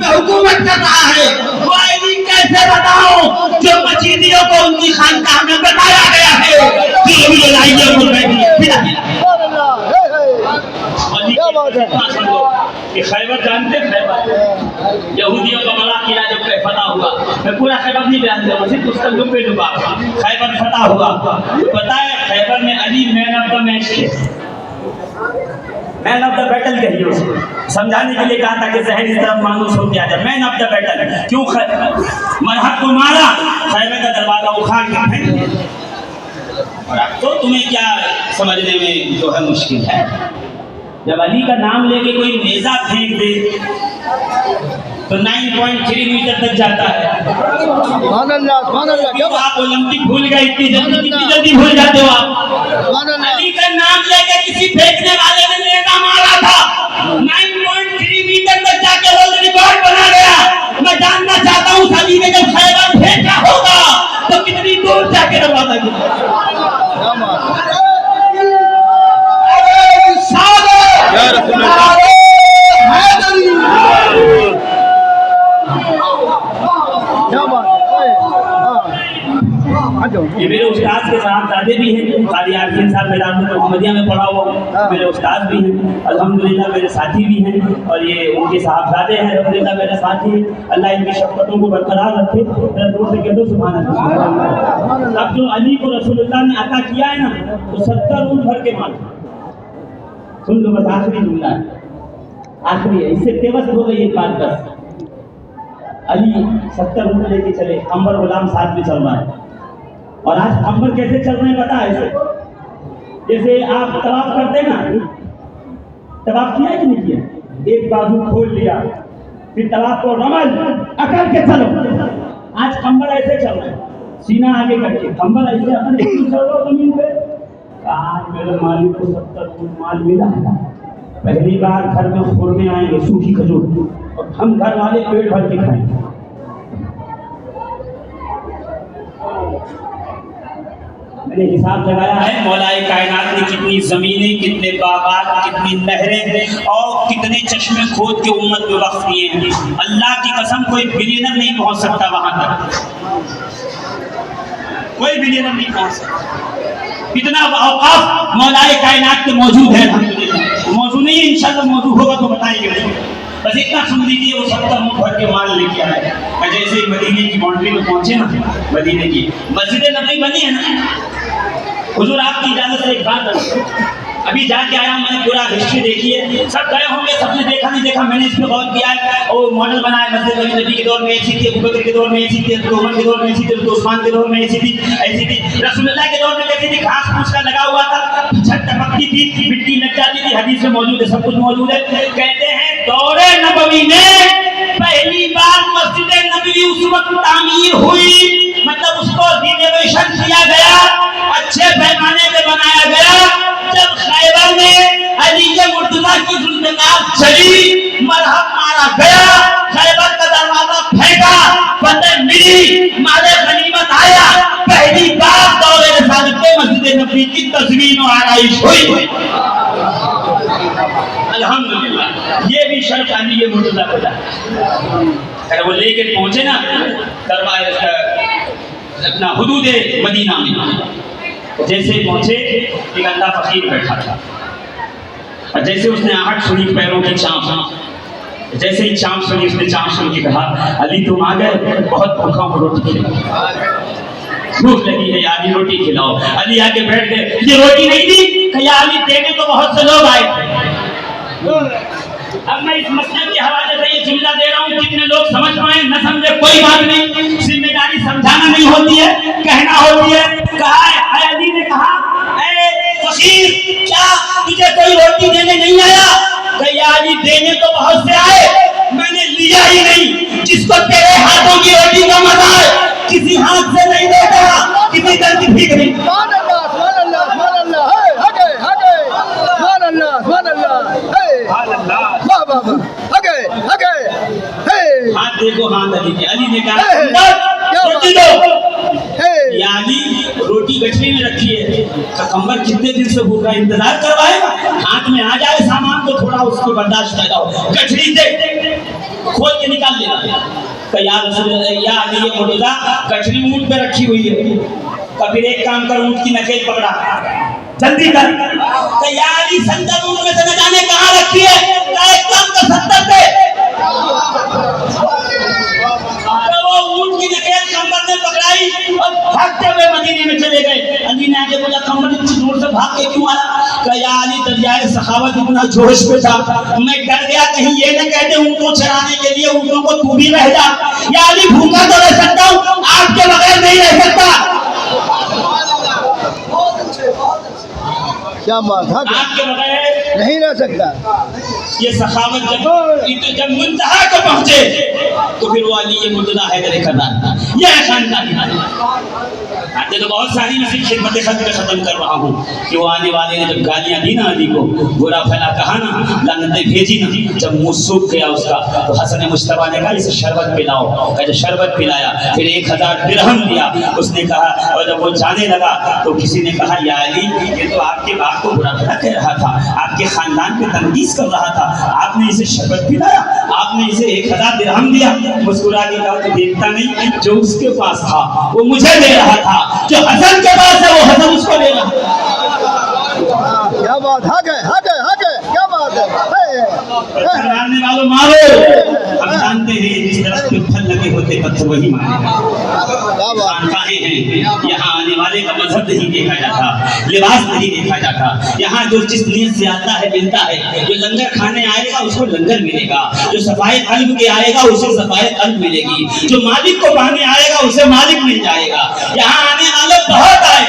پہ حکومت کر رہا ہے، وہ علی کیسے بتاؤں جو مجیدیوں کو ان کی خانقاہ میں بتایا گیا ہے کہ ابھی لڑائیوں کو کہ خیبر جانتے ہیں؟ خیبر یہودیوں کا بڑا قلعہ جب فتح ہوا، میں پورا خیبر نہیں بیان کروں، صرف اس کا لبے لبا خیبر فتح ہوا، پتہ ہے خیبر میں علی مین آف دا میچ تھے، مین آف دا بیٹل کہیے اس کو، سمجھانے کے لیے کہا تھا کہ ذہن اس طرف مانوس ہو گیا جب مین آف دا بیٹل کیوں مرحب کو مارا، خیبر کا دروازہ اکھاڑ کے پھینک دیا۔ اور اب تو تمہیں کیا سمجھنے میں جو ہے مشکل ہے، جب علی کا نام لے کے کوئی نیزہ پھینک دے تو 9.3 میٹر تک جاتا ہے۔ سبحان اللہ سبحان اللہ، کیوں آپ اولمپک بھول گئے اتنی جلدی، کتنی جلدی بھول جاتے ہو آپ؟ علی کا نام لے کے کسی پھینکنے والے نے نیزہ مارا تھا، 9.3 میٹر تک جا کے ورلڈ ریکارڈ بنا گیا۔ میں جاننا چاہتا ہوں اس علی نے جب خیبر پھینکا ہوگا تو کتنی دور جا کے دروازہ گرا۔ یا رسول اللہ یہ میرے استاد کے صاحب دادے بھی ہیں، قاری عارفین صاحب میدان محمدیہ میں پڑھا ہوا ہوں، میرے استاد بھی ہیں الحمدللہ، میرے ساتھی بھی ہیں، اور یہ ان کے صاحبزادے ہیں الحمدللہ میرے ساتھی ہیں۔ اللہ ان کی شفقتوں کو برقرار رکھے۔ دور سے کہہ دو سبحان اللہ۔ اب جو علی کو رسول اللہ نے عطا کیا ہے نا، تو 70 اونٹ بھر کے مال، سن لو بس آخری جملہ ہے، آخری ہے، اس سے پیوست ہو گئی ایک بات بس۔ علی 70 اونٹ لے کے چلے، عنبر غلام ساتھ میں چل رہا ہے، اور آج عنبر کیسے چل رہے ہیں پتا ہے؟ جیسے آپ طواف کرتے ہیں نا، طواف کیا ہے کہ نہیں کیا؟ ایک بازو کھول لیا، پھر طواف کو رمل اکڑ کے چلو۔ آج عنبر ایسے چل رہے ہیں، سینہ آگے کر کے، عنبر ایسے اپنے چل رہا زمین پہ۔ آج میرے مالک کو 70 اونٹ مال ملا ہے، پہلی بار گھر میں خورمے آئیں گے، سوکھی کھجور، اور ہم گھر والے پیٹ بھر کے کھائیں گے۔ میں نے حساب لگایا ہے، مولا کائنات نے کتنی زمینیں، کتنے باغات، کتنی نہریں اور کتنے چشمے کھود کے امت میں وقف کیے ہیں۔ اللہ کی قسم کوئی بلینر نہیں پہنچ سکتا وہاں تک، کوئی بلینر نہیں پہنچ سکتا۔ اتنا اوقاف مولا کائنات میں موجود ہے، موضوع نہیں ہے، انشاءاللہ موضوع ہوگا تو بتائیں گے۔ بس اتنا سن لیجیے، وہ 70 اونٹ بھر کے مال لے کے آئے۔ میں جیسے ہی مدینے کی باؤنڈری میں پہنچے نا، مدینے کی مسجد نبوی بنی ہے نا، حضور آپ کی اجازت سے ایک بات بتاؤں، ابھی جا کے آیا ہوں، میں نے پورا ہسٹری دیکھی ہے، سب گئے ہوں گے، سب نے دیکھا نہیں دیکھا، میں نے اس پہ غور کیا ہے۔ اور ماڈل بنایا مسجد نبی کے دور میں ایسی تھی، ابوبکر کے دور میں ایسی تھی، عمر کے دور میں ایسی تھی، عثمان کے دور میں ایسی تھی، رسول اللہ کے دور میں کیسی تھی، گھاس پھوس کا لگا ہوا تھا، چھت ٹپکتی تھی، مٹی لگ جاتی تھی، حدیث میں موجود ہے، سب کچھ موجود ہے۔ کہتے ہیں دور نبوی میں پہلی بار مسجد نبوی اس وقت تعمیر ہوئی، مطلب اس کو رینوویشن کیا گیا، اچھے پیمانے پہ بنایا گیا، جب خیبر میں علی مرتضیٰ کی ذوالفقار چلی، مرحب مارا گیا، خیبر کا دروازہ پھینکا، فتح ملی، مال غنیمت آیا، پہلی بار دور رسالت میں مسجد نبوی کی تزوین و آرائش ہوئی۔ الحمدللہ یہ بھی شرف علی مرتضیٰ کو جاتا ہے۔ وہ لے کے پہنچے نا دربار اپنا حدود مدینہ میں، جیسے پہنچے ایک اللہ فقیر بیٹھا تھا، اور جیسے اس نے آہٹ سنی پیروں کی چانپ، جیسے ہی چانپ سنی، اس نے چانپ سن کے کہا علی تم آ گئے، بہت بھوکا ہوں، روٹی کھلاؤ، بھوک لگی ہے یا علی روٹی کھلاؤ۔ علی آ کے بیٹھ گئے، یہ روٹی نہیں تھی کہ یا علی دینے تو بہت سے لوگ آئے تھے۔ اب میں اس مسئلے کے حوالے سے یہ جملہ دے رہا ہوں، جتنے لوگ سمجھ پائیں نہ سمجھے کوئی بات نہیں، ذمہ داری سمجھانا نہیں ہوتی ہے، کہنا ہوتی ہے۔ کہا ہے علی نے کہا اے فقیر کیا تجھے کوئی روٹی دینے نہیں آیا؟ کہ یا علی دینے تو بہت سے آئے، میں نے لیا ہی نہیں، جس کو تیرے ہاتھوں کی روٹی کا مزہ ہے کسی ہاتھ سے نہیں دیتا، کسی دل کی ٹھیک نہیں۔ سبحان اللہ سبحان اللہ سبحان اللہ، ہگے ہگے، سبحان اللہ سبحان اللہ، واہ واہ واہ، ہگے ہگے، ہاتھ دیکھو ہاتھ علی کے، علی نے کہا روٹی دو، یا علی روٹی گٹھری میں رکھی ہے، کمبر کتنے دن سے بھوکا انتظار کروائے گا، ہاتھ میں آ جائے سامان تو تھوڑا اس کو برداشت لگاؤ، گٹھری دے۔ کھول کے نکال لینا کہ یا رسول اللہ یا علی یہ مرتضیٰ کٹری اونٹ پہ رکھی ہوئی ہے. کہ پھر ایک کام کر اونٹ کی نکیل پکڑا جلدی کر. کہ یا علی 70 اونٹ میں سے نہ جانے کہاں رکھی ہے. کہ ایک کام کر 70 پہ. وہ اونٹ کی نکیل کمبر نے پکڑائی اور بھاگتے ہوئے مدینے میں چلے گئے. علی نے آگے بولا کمبر اتنی دور سے بھاگ کے کیوں آیا. کہ یا علی دریائے سخاوت اتنا جوش پہ تھا میں ڈر گیا کہیں یہ نہ کہتے اونٹوں چرانے کے لیے اونٹوں کو تو بھی رہ جا. یا علی بھوکا تو رہ سکتا ہوں آپ کے بغیر نہیں رہ سکتا. کیا بات ہے آپ کے بغیر نہیں رہ سکتا. یہ سخاوت جب منتہا کو پہنچے تو پھر وہ علی یہ مرتضیٰ حیدر کرار تھا. یہ ہے خاندانی آتے تو بہت ساری میں سے خدمت خط میں ختم کر رہا ہوں کہ وہ آنے والے نے جب گالیاں دی نا علی کو برا بھلا کہا نا لعنتیں بھیجی نا جب منہ سوکھ گیا اس کا تو حسن مجتبیٰ نے کہا اسے شربت پلاؤ. کہ شربت پلایا پھر 1000 درہم دیا. اس نے کہا اور جب وہ جانے لگا تو کسی نے کہا یا علی یہ تو آپ کے باپ کو برا بھلا کہہ رہا تھا آپ کے خاندان پہ تنقید کر رہا تھا آپ نے اسے شربت پلایا آپ نے اسے 1000 درہم دیا. مسکرا کے کہا تو دیکھتا نہیں جو اس کے پاس تھا وہ مجھے دے رہا تھا جو حسن کے پاس ہے وہ حسن اس کو دے رہا. کیا بات ہے کیا بات ہے. مارنے والوں مارو. ہم جانتے ہیں جس طرح کے پھل لگے ہوتے پتھر وہی مارے کہیں ہیں. یہاں آنے والے کا مذہب نہیں دیکھا جاتا لباس نہیں دیکھا جاتا. یہاں جو جس نیت سے آتا ہے ملتا ہے. جو لنگر کھانے آئے گا اس کو لنگر ملے گا. جو صفائے قلب کے آئے گا اسے صفائے قلب ملے گی. جو مالک کو پانے آئے گا اسے مالک مل جائے گا. یہاں آنے والے بہت آئے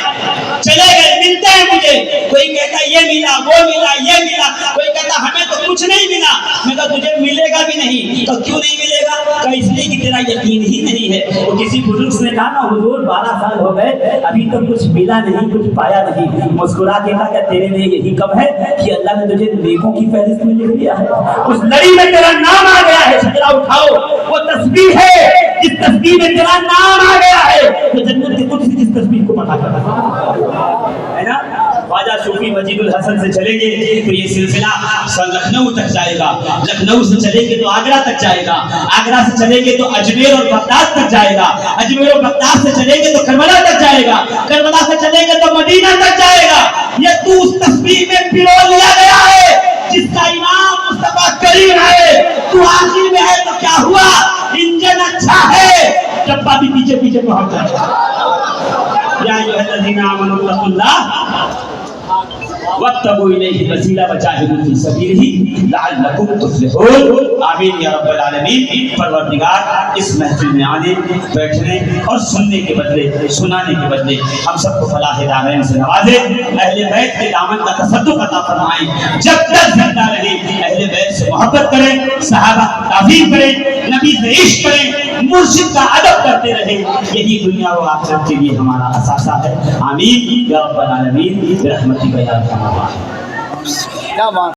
چلے گئے ملتے ہیں مجھے. کوئی کہتا یہ ملا وہ ملا یہ ملا. کوئی کہتا ہمیں تو کچھ نہیں ملا. میں کہا تجھے ملے گا بھی نہیں. تو کیوں نہیں ملے گا. کہ اس لیے کہ تیرا یقین ہی نہیں ہے. وہ کسی بزرگ نے کہا نا حضور 12 سال ہو گئے ابھی تو کچھ ملا نہیں کچھ پایا نہیں. مسکرا کے کہا کہ تیرے لیے یہی کم ہے کہ اللہ نے تجھے نیکوں کی فہرست میں لکھ دیا ہے. اس لڑی میں تیرا نام آ گیا ہے. شجرا اٹھاؤ وہ تسبیح ہے جس تسبیح میں تیرا نام آ گیا ہے. تو جنت کے قدس جس تسبیح کو پتا ہے نا. خواجہ صوفی مجید الحسن سے چلیں گے تو یہ سلسلہ لکھنؤ تک جائے گا. لکھنؤ سے چلیں گے تو آگرہ تک جائے گا. آگرہ سے چلیں گے تو اجمیر اور بغداد تک جائے گا. اجمیر اور بغداد سے چلیں گے تو کربلا تک جائے گا. کربلا سے چلیں گے تو مدینہ تک جائے گا. یہ تو اس تصویر میں پرو لیا گیا ہے جس کا امام مصطفیٰ کریم ہے. تو آخر میں ہے تو کیا ہوا انجن اچھا ہے ڈبہ بھی پیچھے پیچھے پہنچ جائے. یا ایھا الذین آمنوا اتقوا اللہ واتقوا الیہ الوسیلہ وجاہدوا فی سبیلہ لعلکم تفلحون. آمین یا رب العالمین. پروردگار اس محفل میں آنے بیٹھنے اور سننے کے بدلے سنانے کے بدلے ہم سب کو فلاح دارین سے نوازے. اہل بیت کے دامن کا تصدق عطا فرمائیں. جب تک زندہ رہیں اہل بیت سے محبت کریں صحابہ کی تعظیم کریں نبی سے عشق کریں مرشد کا ادب کرتے رہیں. یہی دنیا و آخرت کے لیے ہمارا اثاثہ ہے. آمین یا رب العالمین برحمتک یا ارحم الراحمین. کیا بات